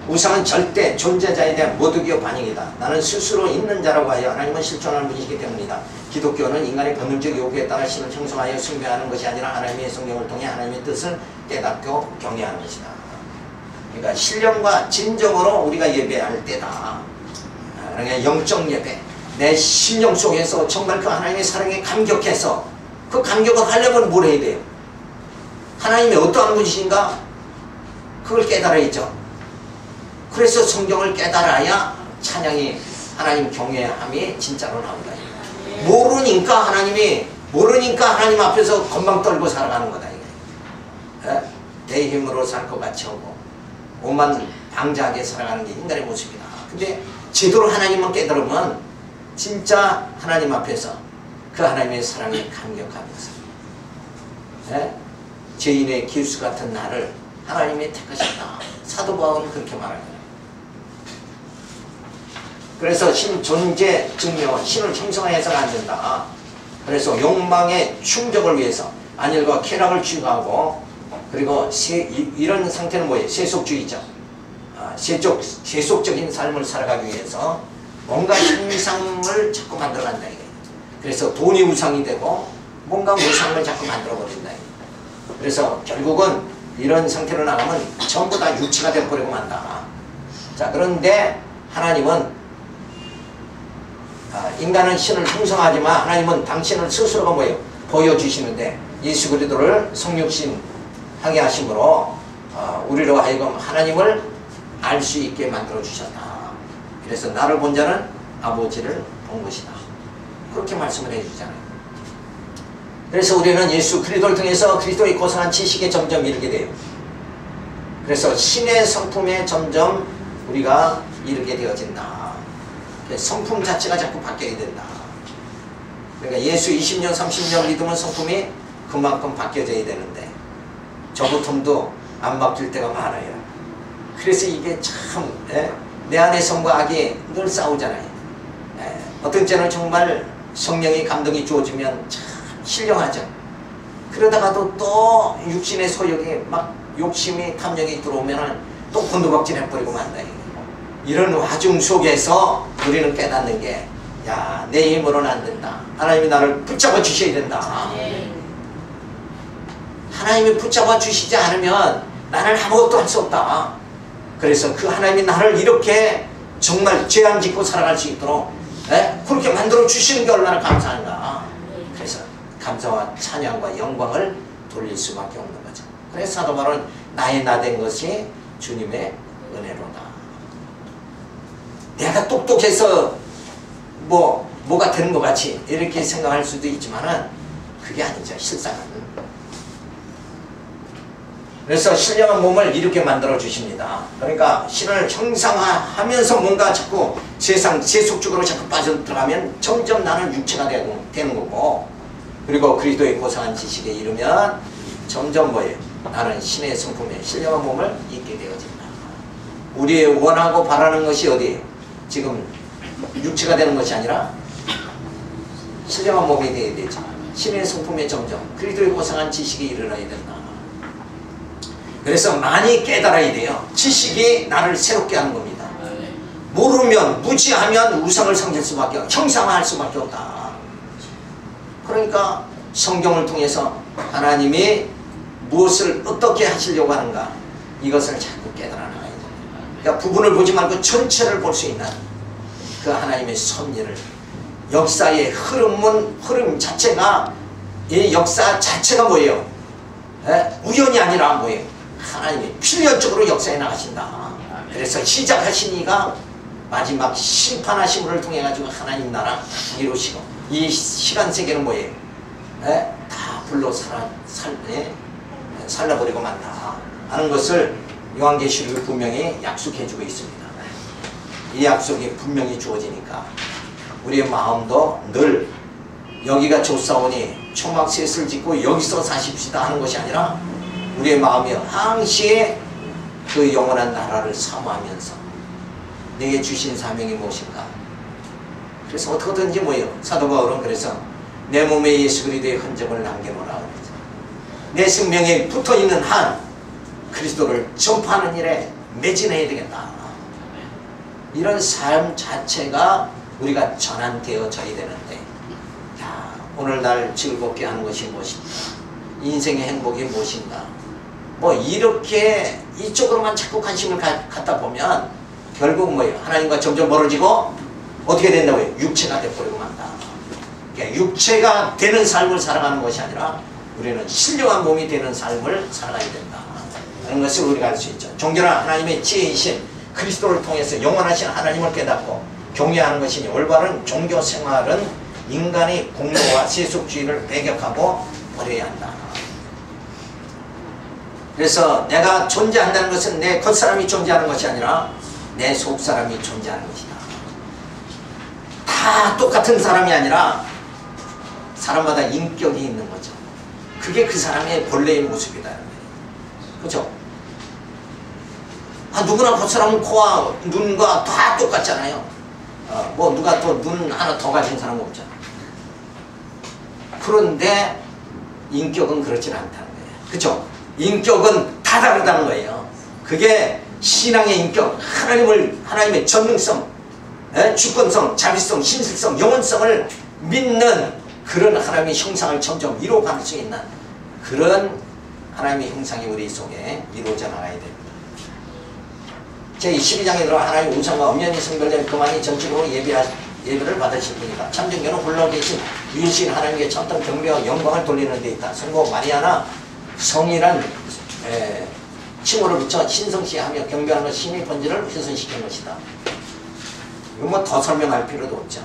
우상은 절대 존재자에 대한 모독이요 반역이다. 나는 스스로 있는 자라고 하여 하나님은 실존하는 분이시기 때문이다. 기독교는 인간의 본능적 요구에 따라 신을 형성하여 숭배하는 것이 아니라 하나님의 성령을 통해 하나님의 뜻을 깨닫고 경외하는 것이다. 그러니까 신령과 진정으로 우리가 예배할 때다. 그러니까 영적 예배. 내 심령 속에서 정말 그 하나님의 사랑에 감격해서 그 감격을 하려면 뭘 해야 돼요? 하나님이 어떠한 분이신가? 그걸 깨달아야죠. 그래서 성경을 깨달아야 찬양이 하나님 경외함이 진짜로 나온다. 모르니까 하나님 앞에서 건방 떨고 살아가는 거다. 내 힘으로 살 것 같이 하고 오만 방자하게 살아가는 게 인간의 모습이다. 근데 제대로 하나님만 깨달으면 진짜 하나님 앞에서 그 하나님의 사랑에 감격하면서 죄인의 길수 같은 나를 하나님이 택하셨다. 사도 바울은 그렇게 말합니다. 그래서 신 존재 증명, 신을 형성해서는 안 된다. 그래서 욕망의 충족을 위해서 안일과 쾌락을 추구하고 그리고 이런 상태는 뭐예요? 세속주의죠. 세속적인 삶을 살아가기 위해서 뭔가 형상을 자꾸 만들어간다. 그래서 돈이 우상이 되고 뭔가 우상을 자꾸 만들어버린다. 그래서 결국은 이런 상태로 나가면 전부 다 육체가 되어버리고 만다. 자, 그런데 하나님은 인간은 신을 형성하지만 하나님은 당신을 스스로가 뭐예요? 보여주시는데 예수 그리스도를 성육신 하게 하심으로 우리로 하여금 하나님을 알 수 있게 만들어 주셨다. 그래서 나를 본 자는 아버지를 본 것이다. 그렇게 말씀을 해주잖아요. 그래서 우리는 예수 그리스도를 통해서 그리스도의 고상한 지식에 점점 이르게 돼요. 그래서 신의 성품에 점점 우리가 이르게 되어진다. 성품 자체가 자꾸 바뀌어야 된다. 그러니까 예수 20년 30년 믿으면 성품이 그만큼 바뀌어져야 되는데 저부텀도 안 바뀔 때가 많아요. 그래서 이게 참 내 안의 성과 악이 늘 싸우잖아요. 어떤 때는 정말 성령의 감동이 주어지면 참 신령하죠. 그러다가도 또 육신의 소욕이 막 욕심이 탐욕이 들어오면 또 곤두박질 해버리고 만다. 이런 와중 속에서 우리는 깨닫는 게, 야, 내 힘으로는 안 된다. 하나님이 나를 붙잡아 주셔야 된다. 하나님이 붙잡아 주시지 않으면 나는 아무것도 할 수 없다. 그래서 그 하나님이 나를 이렇게 정말 죄 안 짓고 살아갈 수 있도록 그렇게 만들어 주시는 게 얼마나 감사한가. 그래서 감사와 찬양과 영광을 돌릴 수밖에 없는 거죠. 그래서 사도 바울은 나의 나 된 것이 주님의 은혜로다. 내가 똑똑해서 뭐가 되는 것 같이 이렇게 생각할 수도 있지만은 그게 아니죠. 실상은. 그래서 신령한 몸을 이렇게 만들어 주십니다. 그러니까 신을 형상화하면서 뭔가 자꾸 세상 세속적으로 자꾸 빠져들어가면 점점 나는 육체가 되는 거고, 그리고 그리스도의 고상한 지식에 이르면 점점 뭐예요? 나는 신의 성품에 신령한 몸을 입게 되어진다. 우리의 원하고 바라는 것이 어디예요? 지금 육체가 되는 것이 아니라 신령한 몸이 되어야 되죠. 신의 성품에 점점 그리스도의 고상한 지식에 이르러야 된다. 그래서 많이 깨달아야 돼요. 지식이 나를 새롭게 하는 겁니다. 모르면, 무지하면 우상을 섬길 수밖에 없다. 형상화할 수밖에 없다. 그러니까 성경을 통해서 하나님이 무엇을 어떻게 하시려고 하는가, 이것을 자꾸 깨달아 나가야 돼요. 그러니까 부분을 보지 말고 전체를 볼 수 있는 그 하나님의 섭리를, 역사의 흐름 자체가, 이 역사 자체가 뭐예요? 우연이 아니라 뭐예요? 하나님이 필연적으로 역사에 나가신다. 그래서 시작하신 이가 마지막 심판하심을 통해 가지고 하나님 나라 이루시고, 이 시간 세계는 뭐예요? 다 불로 살라버리고 만다 하는 것을 요한계시록이 분명히 약속해주고 있습니다. 이 약속이 분명히 주어지니까 우리의 마음도 늘 여기가 좋사오니 초막셋을 짓고 여기서 사십시다 하는 것이 아니라, 우리의 마음이 항시 그 영원한 나라를 사모하면서 내게 주신 사명이 무엇인가. 그래서 어떻게든지 뭐예요? 사도 바울은 그래서 내 몸에 예수 그리스도의 흔적을 남겨놓으라 그러죠. 내 생명에 붙어있는 한 그리스도를 전파하는 일에 매진해야 되겠다. 이런 삶 자체가 우리가 전환되어져야 되는데, 야, 오늘 날 즐겁게 하는 것이 무엇인가, 인생의 행복이 무엇인가, 이렇게 이쪽으로만 자꾸 관심을 갖다 보면 결국 뭐예요? 하나님과 점점 멀어지고 어떻게 된다고요? 육체가 돼버리고 만다. 그러니까 육체가 되는 삶을 살아가는 것이 아니라 우리는 신령한 몸이 되는 삶을 살아가야 된다 하는 것을 우리가 알 수 있죠. 존귀한 하나님의 지혜이신 그리스도를 통해서 영원하신 하나님을 깨닫고 경외하는 것이니, 올바른 종교 생활은 인간의 공로와 세속주의를 배격하고 버려야 한다. 그래서 내가 존재한다는 것은 내 겉사람이 존재하는 것이 아니라 내 속사람이 존재하는 것이다. 다 똑같은 사람이 아니라 사람마다 인격이 있는 거죠. 그게 그 사람의 본래의 모습이다. 그렇죠? 누구나 겉사람은 코와 눈과 다 똑같잖아요. 누가 또 눈 하나 더 가진 사람은 없잖아. 그런데 인격은 그렇진 않다는 거예요. 그렇죠? 인격은 다 다르다는 거예요. 그게 신앙의 인격, 하나님의 전능성, 주권성, 자비성, 신실성, 영원성을 믿는 그런 하나님의 형상을 점점 이루어갈 수 있는 그런 하나님의 형상이 우리 속에 이루어져 나가야 됩니다. 제22장에 들어 하나님의 우상과 엄연히 성별된 그만이 전적으로 예배를 받으실 분이다. 참정교는 홀로 계신 유일신 하나님께 참던 경배와 영광을 돌리는 데 있다. 성모 마리아나 성이란 칭호를 붙여 신성시하며 경배하는 것, 신의 본질을 훼손시킨 것이다. 이거 더 설명할 필요도 없죠.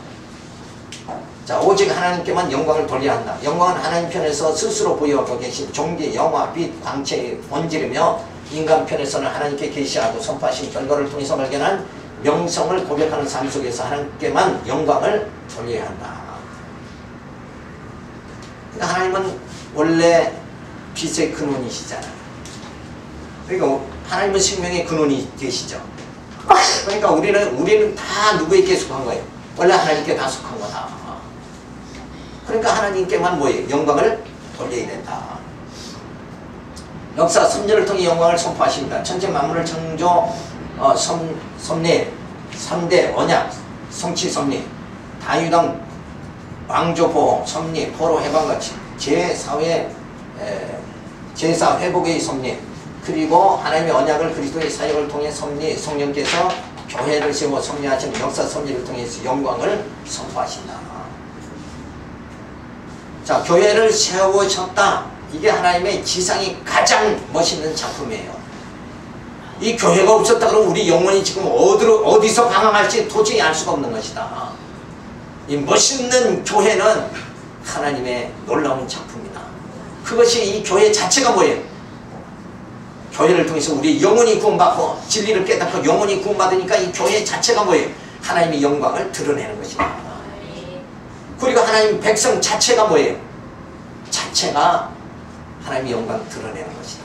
자, 오직 하나님께만 영광을 돌려야 한다. 영광은 하나님 편에서 스스로 보여하고 계신 종기, 영화, 빛, 광채의 본질이며, 인간 편에서는 하나님께 계시하고 선포하신 결과를 통해서 발견한 명성을 고백하는 삶 속에서 하나님께만 영광을 돌려야 한다. 그러니까 하나님은 원래 빛의 근원이시잖아요. 그러니까 하나님은 생명의 근원이 되시죠. 그러니까 우리는 다 누구에게 속한 거예요? 원래 하나님께 다 속한 거다. 그러니까 하나님께만 뭐예요? 영광을 돌려야 된다. 역사 섭리를 통해 영광을 선포하십니다. 천체 만물을 창조 섭리 3대 언약 성취 섭리 다유당 왕조 보호 섭리 포로 해방과 제사 회복의 섭리 그리고 하나님의 언약을 그리스도의 사역을 통해 섭리 성령께서 교회를 세워 섭리하시는 역사 섭리를 통해서 영광을 선포하신다. 자, 교회를 세우셨다. 이게 하나님의 지상이 가장 멋있는 작품이에요. 이 교회가 없었다 그러면 우리 영혼이 지금 어디서 방황할지 도저히 알 수가 없는 것이다. 이 멋있는 교회는 하나님의 놀라운 작품이다. 그것이 이 교회 자체가 뭐예요? 교회를 통해서 우리 영혼이 구원받고 진리를 깨닫고 영혼이 구원받으니까 이 교회 자체가 뭐예요? 하나님의 영광을 드러내는 것이다. 그리고 하나님 백성 자체가 뭐예요? 자체가 하나님의 영광을 드러내는 것이다.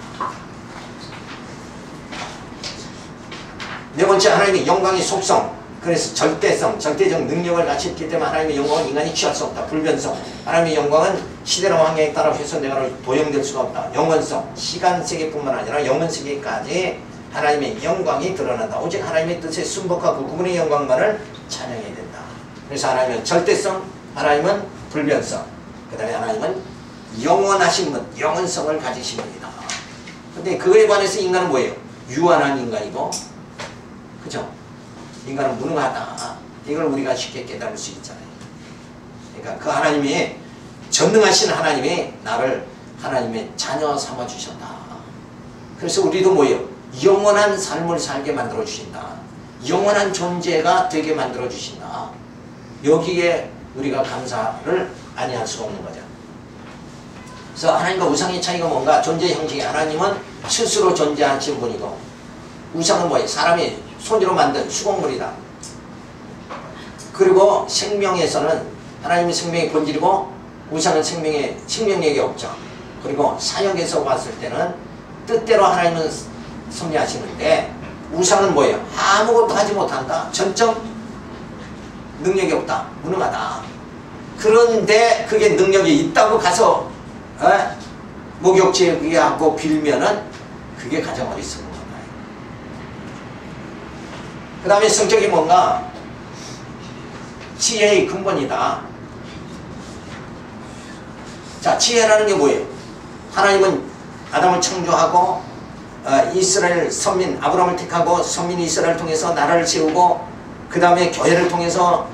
네 번째, 하나님의 영광의 속성. 그래서 절대성, 절대적 능력을 갖췄기 때문에 하나님의 영광은 인간이 취할 수 없다. 불변성. 하나님의 영광은 시대나 환경에 따라 훼손되거나 도용될 수가 없다. 영원성. 시간 세계뿐만 아니라 영원 세계까지 하나님의 영광이 드러난다. 오직 하나님의 뜻에 순복하고 그분의 영광만을 찬양해야 된다. 그래서 하나님은 절대성, 하나님은 불변성, 그 다음에 하나님은 영원하신 분, 영원성을 가지신 분이다. 근데 그거에 관해서 인간은 뭐예요? 유한한 인간이고, 그죠? 인간은 무능하다. 이걸 우리가 쉽게 깨달을 수 있잖아요. 그러니까 그 하나님이, 전능하신 하나님이 나를 하나님의 자녀 삼아주셨다. 그래서 우리도 뭐예요? 영원한 삶을 살게 만들어주신다. 영원한 존재가 되게 만들어주신다. 여기에 우리가 감사를 아니할 수가 없는 거죠. 그래서 하나님과 우상의 차이가 뭔가? 존재 형식이 하나님은 스스로 존재하신 분이고 우상은 뭐예요? 사람이 손으로 만든 수공물이다. 그리고 생명에서는 하나님의 생명의 본질이고 우상은 생명력이 없죠. 그리고 사역에서 봤을 때는 뜻대로 하나님은 섭리하시는데 우상은 뭐예요? 아무것도 하지 못한다. 전적 능력이 없다. 무능하다. 그런데 그게 능력이 있다고 가서 목욕지에 그게 하고 빌면은 그게 가장 어리석은 거다. 그 다음에 성격이 뭔가? 지혜의 근본이다. 자, 지혜라는 게 뭐예요? 하나님은 아담을 창조하고 이스라엘 선민 아브라함을 택하고 선민 이스라엘을 통해서 나라를 세우고 그 다음에 교회를 통해서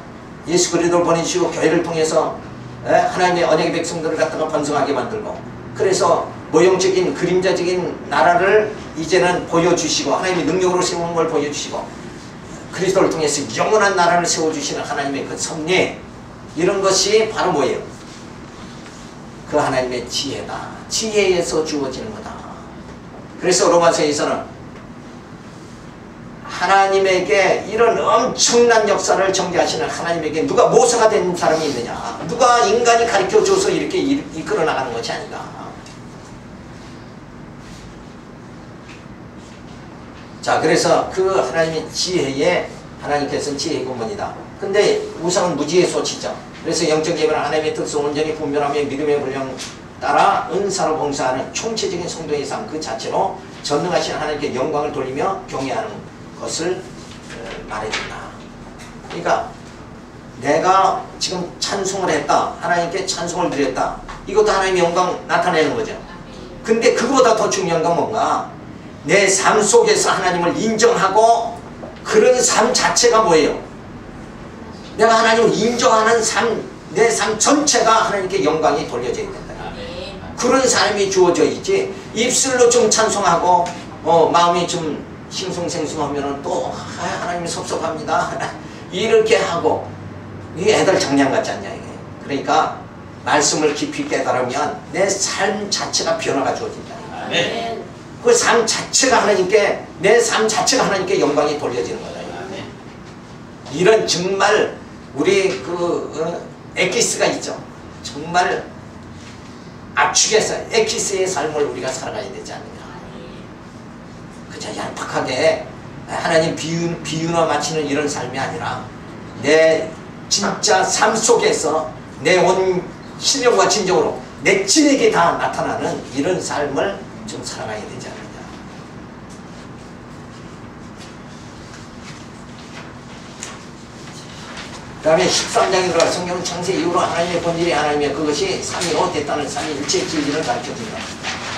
예수 그리스도를 보내주시고 교회를 통해서 하나님의 언약의 백성들을 갖다가 번성하게 만들고 그래서 모형적인 그림자적인 나라를 이제는 보여주시고 하나님의 능력으로 세우는 걸 보여주시고 그리스도를 통해서 영원한 나라를 세워주시는 하나님의 그 섭리 이런 것이 바로 뭐예요? 그 하나님의 지혜다. 지혜에서 주어지는 거다. 그래서 로마서에서는 하나님에게 이런 엄청난 역사를 전개하시는 하나님에게 누가 모사가 된 사람이 있느냐? 누가 인간이 가르쳐줘서 이렇게 이끌어 나가는 것이 아닌가? 자, 그래서 그 하나님의 지혜에 하나님께서는 지혜의 근본이다. 근데 우상은 무지의 소치죠. 그래서 영적 예배는 하나님의 뜻을 온전히 분별하며 믿음의 분량 따라 은사로 봉사하는 총체적인 성도의 삶 그 자체로 전능하신 하나님께 영광을 돌리며 경외하는 것을 말해준다. 그러니까 내가 지금 찬송을 했다. 하나님께 찬송을 드렸다. 이것도 하나님의 영광 나타내는 거죠. 근데 그거보다 더 중요한 건 뭔가? 내 삶 속에서 하나님을 인정하고 그런 삶 자체가 뭐예요? 내가 하나님을 인정하는 삶, 내 삶 전체가 하나님께 영광이 돌려져야 된다. 그런 삶이 주어져 있지. 입술로 좀 찬송하고 마음이 좀 싱숭생숭하면은 또 하나님이 섭섭합니다. 이렇게 하고 이게 애들 장난 같지 않냐 이게. 그러니까 말씀을 깊이 깨달으면 내 삶 자체가 변화가 주어진다. 그 삶 자체가 하나님께 내 삶 자체가 하나님께 영광이 돌려지는 거다. 이런 정말 우리 엑기스가 있죠. 정말 압축해서 엑기스의 삶을 우리가 살아가야 되지 않느냐. 그저 얄팍하게 하나님 비유나 마치는 이런 삶이 아니라 내 진짜 삶 속에서 내 온 신령과 진정으로 내 진에게 다 나타나는 이런 삶을 좀 살아가야 되지 않느냐. 그 다음에 13장에 들어가 성경은 창세 이후로 하나님의 본질이 하나님의 그것이 삼위로 됐다는 삼위일체의 진리를 가르쳐줍니다.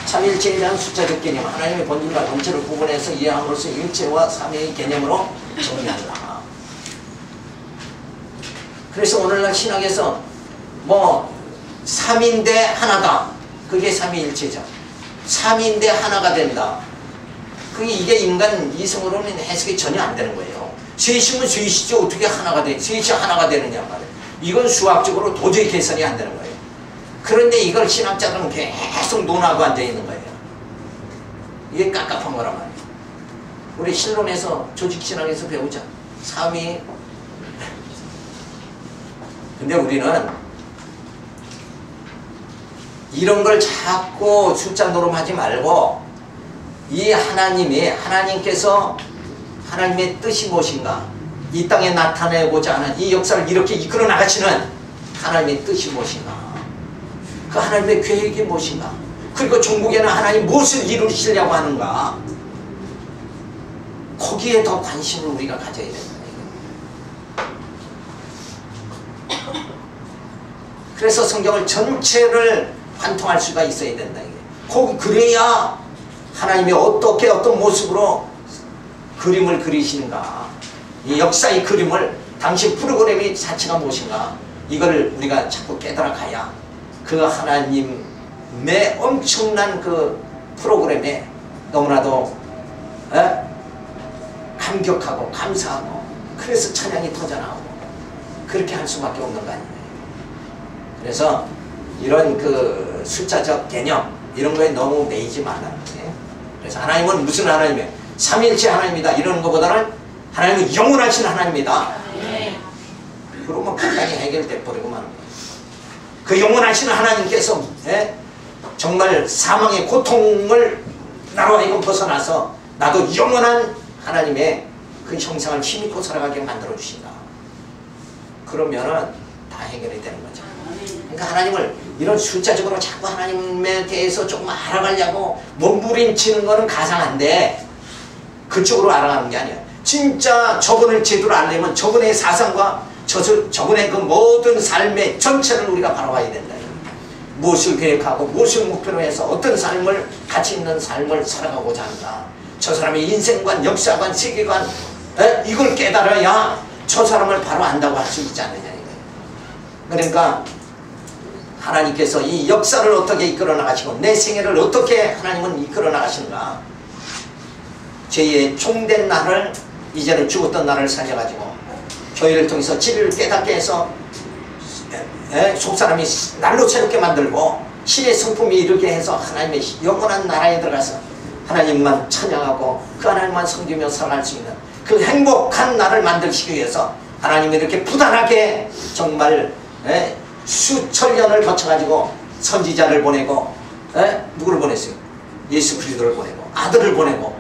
삼위일체에 대한 숫자적 개념, 하나님의 본질과 본체를 구분해서 이해함으로써 일체와 삼위의 개념으로 정리한다. 그래서 오늘날 신학에서 뭐 삼위인데 하나다. 그게 삼위일체죠. 삼위인데 하나가 된다. 이게 인간 이성으로는 해석이 전혀 안 되는 거예요. 셋이면 셋이지 어떻게 하나가 돼? 셋이 하나가 되느냐 말이에요. 이건 수학적으로 도저히 계산이 안 되는 거예요. 그런데 이걸 신학자들은 계속 논하고 앉아있는 거예요. 이게 깝깝한 거란 말이에요. 우리 신론에서 조직신학에서 배우자. 삼위. 근데 우리는 이런 걸 자꾸 숫자 노름하지 말고 이 하나님께서 하나님의 뜻이 무엇인가, 이 땅에 나타내고자 하는 이 역사를 이렇게 이끌어 나가시는 하나님의 뜻이 무엇인가, 그 하나님의 계획이 무엇인가, 그리고 종국에는 하나님 무엇을 이루시려고 하는가, 거기에 더 관심을 우리가 가져야 된다. 그래서 성경을 전체를 관통할 수가 있어야 된다. 거기 그래야 하나님이 어떻게 어떤 모습으로 그림을 그리시는가, 이 역사의 그림을 당시 프로그램이 자체가 무엇인가, 이걸 우리가 자꾸 깨달아 가야 그 하나님의 엄청난 그 프로그램에 너무나도 감격하고 감사하고 그래서 찬양이 터져나오고 그렇게 할 수밖에 없는 거 아니에요. 그래서 이런 그 숫자적 개념 이런 거에 너무 매이지 말라는 거예요. 그래서 하나님은 무슨 하나님이에요? 삼위일체 하나님이다 이러는 것보다는 하나님은 영원하신 하나님이다. 그러면 간단히 해결돼 버리고 마는 거예요. 그 영원하신 하나님께서 정말 사망의 고통을 나로 하여금 벗어나서 나도 영원한 하나님의 그 형상을 힘입고 살아가게 만들어 주신다. 그러면은 다 해결이 되는 거죠. 그러니까 하나님을 이런 숫자적으로 자꾸 하나님에 대해서 조금 알아가려고 몸부림치는 거는 가상한데 그쪽으로 알아가는 게 아니에요. 진짜 저분을 제대로 알려면 저분의 사상과 저분의 그 모든 삶의 전체를 우리가 바라봐야 된다. 무엇을 계획하고 무엇을 목표로 해서 어떤 삶을 가치 있는 삶을 살아가고자 한다. 저 사람의 인생관, 역사관, 세계관 이걸 깨달아야 저 사람을 바로 안다고 할 수 있지 않느냐 이거예요. 그러니까 하나님께서 이 역사를 어떻게 이끌어 나가시고 내 생애를 어떻게 하나님은 이끌어 나가시는가. 죄의 총된 나를 이제는 죽었던 나를 살려가지고 교회를 통해서 진리를 깨닫게 해서 속사람이 날로 새롭게 만들고 신의 성품이 이르게 해서 하나님의 영원한 나라에 들어가서 하나님만 찬양하고 그 하나님만 섬기며 살아갈 수 있는 그 행복한 나를 만들시기 위해서 하나님이 이렇게 부단하게 정말 수천 년을 거쳐가지고 선지자를 보내고 누구를 보냈어요? 예수 그리스도를 보내고 아들을 보내고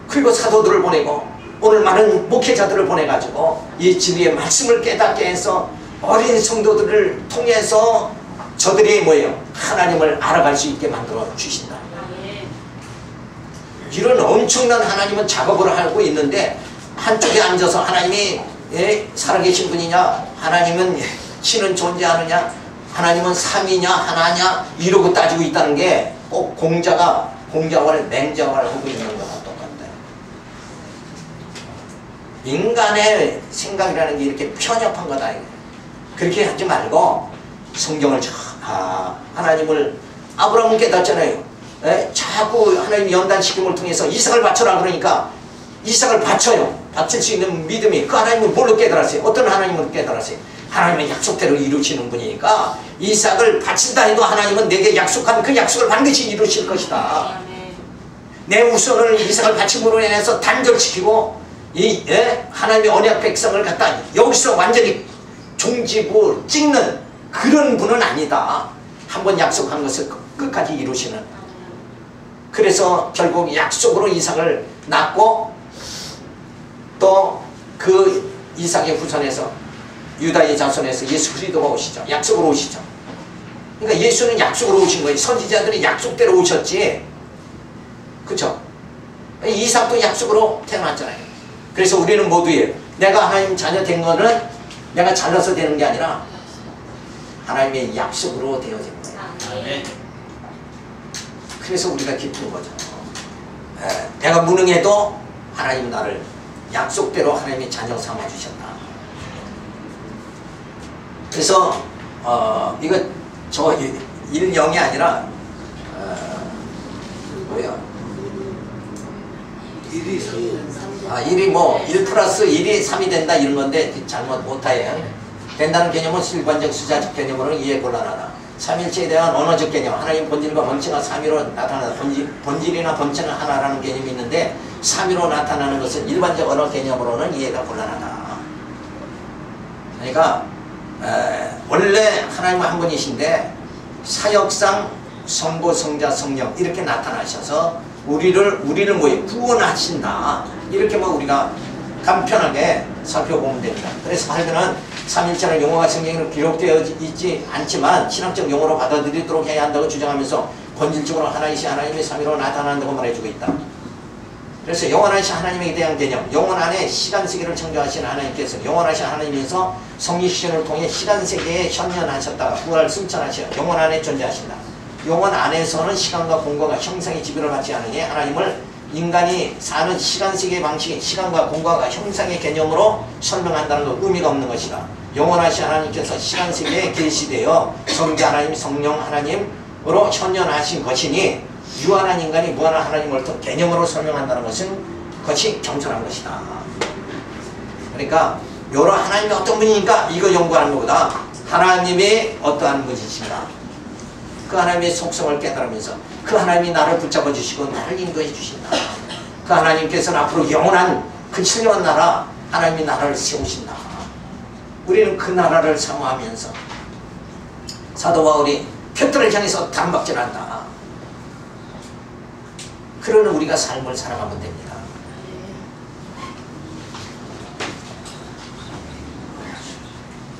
그리고 사도들을 보내고 오늘 많은 목회자들을 보내가지고 이 진리의 말씀을 깨닫게 해서 어린 성도들을 통해서 저들이 뭐예요? 하나님을 알아갈 수 있게 만들어 주신다. 이런 엄청난 하나님은 작업을 하고 있는데 한쪽에 앉아서 하나님이 살아계신 분이냐, 하나님은 신은 존재하느냐, 하나님은 삼이냐 하나냐 이러고 따지고 있다는 게 꼭 공자와를 맹자와를 하고 있는 거나 똑같다. 인간의 생각이라는 게 이렇게 편협한 거다. 그렇게 하지 말고 성경을 하나님을 아브라함은 깨닫잖아요. 자꾸 하나님 연단시킴을 통해서 이삭을 바쳐라 그러니까 이삭을 바쳐요. 바칠 수 있는 믿음이 그 하나님은 뭘로 깨달았어요? 어떤 하나님을 깨달았어요? 하나님의 약속대로 이루시는 분이니까 이삭을 바친다 해도 하나님은 내게 약속한 그 약속을 반드시 이루실 것이다. 내 우선을 이삭을 바침으로 인해서 단절시키고 이 하나님의 언약 백성을 갖다 여기서 완전히 종지부 찍는 그런 분은 아니다. 한번 약속한 것을 끝까지 이루시는. 그래서 결국 약속으로 이삭을 낳고 또 그 이삭의 후손에서 유다의 자손에서 예수 그리스도가 오시죠. 약속으로 오시죠. 그러니까 예수는 약속으로 오신 거예요. 선지자들이 약속대로 오셨지. 그렇죠? 이삭도 약속으로 태어났잖아요. 그래서 우리는 모두에 내가 하나님 자녀 된 거는 내가 잘나서 되는 게 아니라 하나님의 약속으로 되어진 거예요. 그래서 우리가 기쁜 거죠. 내가 무능해도 하나님 나를 약속대로 하나님의 자녀 삼아주셨다. 그래서 이거 저 1-0이 아니라 뭐야? 1이 3. 1이 뭐 1 플러스 1이 3이 된다 이런 건데 잘못 못하예요. 된다는 개념은 일반적 수자적 개념으로는 이해 곤란하다. 삼일체에 대한 언어적 개념, 하나님 본질과 본체가 삼위로 나타나는 본질이나 본체는 하나라는 개념이 있는데 삼위로 나타나는 것은 일반적 언어 개념으로는 이해가 곤란하다. 그러니까 원래 하나님은 한 분이신데 사역상 성부, 성자, 성령 이렇게 나타나셔서 우리를 뭐예요? 구원하신다. 이렇게 뭐 우리가 간편하게 살펴보면 됩니다. 그래서 발견은 삼일체는 용어가 성경에 기록되어 있지 않지만 신학적 용어로 받아들이도록 해야 한다고 주장하면서 본질적으로 하나이신 하나님의 삼위로 나타난다고 말해주고 있다. 그래서 영원하신 하나님에 대한 개념, 영원 안에 시간세계를 창조하신 하나님께서 영원하신 하나님에서 성리시전을 통해 시간세계에 현현하셨다가 부활 승천하시어 영원 안에 존재하신다. 영원 안에서는 시간과 공간과 형상의 지배를 받지 않으니 하나님을 인간이 사는 시간세계의 방식이 시간과 공간과 형상의 개념으로 설명한다는 건 의미가 없는 것이다. 영원하신 하나님께서 시간세계에 계시되어 성자 하나님, 성령 하나님으로 현현하신 것이니 유한한 인간이 무한한 하나님을 또 개념으로 설명한다는 것은 그것이 겸손한 것이다. 그러니까 여러 하나님이 어떤 분이니까 이거 연구하는 것보다 하나님이 어떠한 분이신가 그 하나님의 속성을 깨달으면서 그 하나님이 나를 붙잡아 주시고 나를 인도해 주신다. 그 하나님께서는 앞으로 영원한 그 신령한 나라 하나님이 나라를 세우신다. 우리는 그 나라를 사모하면서 사도 바울이 표들을 향해서 단박질한다. 그러는 우리가 삶을 살아가면 됩니다.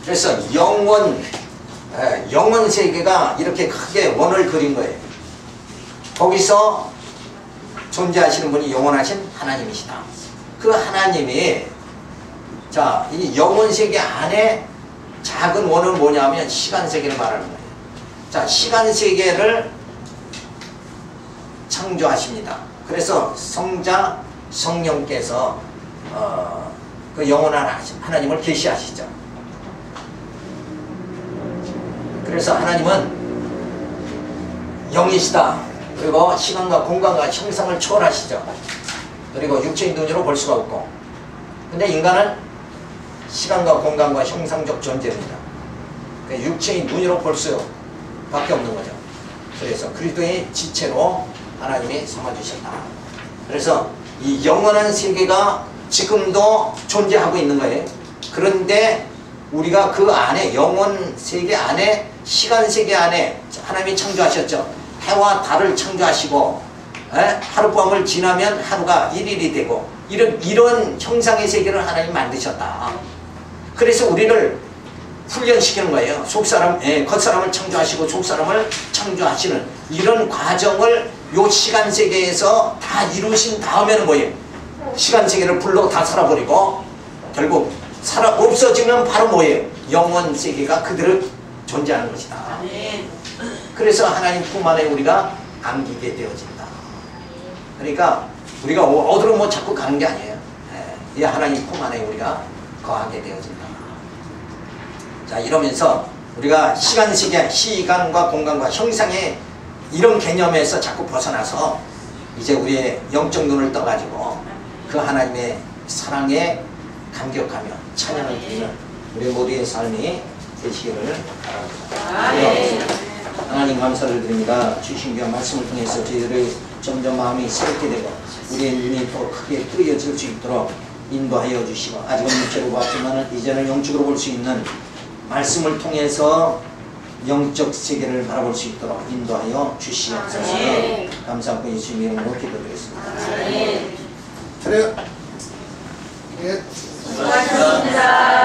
그래서 영원 세계가 이렇게 크게 원을 그린 거예요. 거기서 존재하시는 분이 영원하신 하나님이시다. 그 하나님이 자, 이 영원 세계 안에 작은 원은 뭐냐면 시간 세계를 말하는 거예요. 자, 시간 세계를 창조하십니다. 그래서 성자, 성령께서 그 영원한 하나님을 계시하시죠. 그래서 하나님은 영이시다. 그리고 시간과 공간과 형상을 초월하시죠. 그리고 육체의 눈으로 볼 수가 없고 근데 인간은 시간과 공간과 형상적 존재입니다. 육체의 눈으로 볼 수밖에 없는 거죠. 그래서 그리스도의 지체로 하나님이 삼아주셨다. 그래서 이 영원한 세계가 지금도 존재하고 있는 거예요. 그런데 우리가 그 안에 영원 세계 안에 시간 세계 안에 하나님이 창조하셨죠. 해와 달을 창조하시고 하룻밤을 지나면 하루가 1일이 되고 이런 형상의 세계를 하나님 만드셨다. 그래서 우리를 훈련시키는 거예요. 겉사람을 창조하시고 속사람을 창조하시는 이런 과정을 요 시간세계에서 다 이루신 다음에는 뭐예요? 시간세계를 불러 다 살아버리고 결국 없어지면 바로 뭐예요? 영원세계가 그대로 존재하는 것이다. 그래서 하나님 품 안에 우리가 안기게 되어진다. 그러니까 우리가 어디로 뭐 자꾸 가는 게 아니에요. 이 하나님 품 안에 우리가 거하게 되어진다. 자, 이러면서 우리가 시간세계, 시간과 공간과 형상의 이런 개념에서 자꾸 벗어나서 이제 우리의 영적 눈을 떠가지고 그 하나님의 사랑에 감격하며 찬양을 드리는 우리 모두의 삶이 되시기를 바랍니다. 하나님 감사를 드립니다. 주신 귀한 말씀을 통해서 저희들의 점점 마음이 새롭게 되고 우리의 눈이 더 크게 뜨여질 수 있도록 인도하여 주시고 아직은 육체로 봤지만 이제는 영적으로 볼 수 있는 말씀을 통해서 영적 세계를 바라볼 수 있도록 인도하여 주시옵소서. 감사하고 예수님의 이름으로 기도드리겠습니다. 차려. 예. 수고하셨습니다.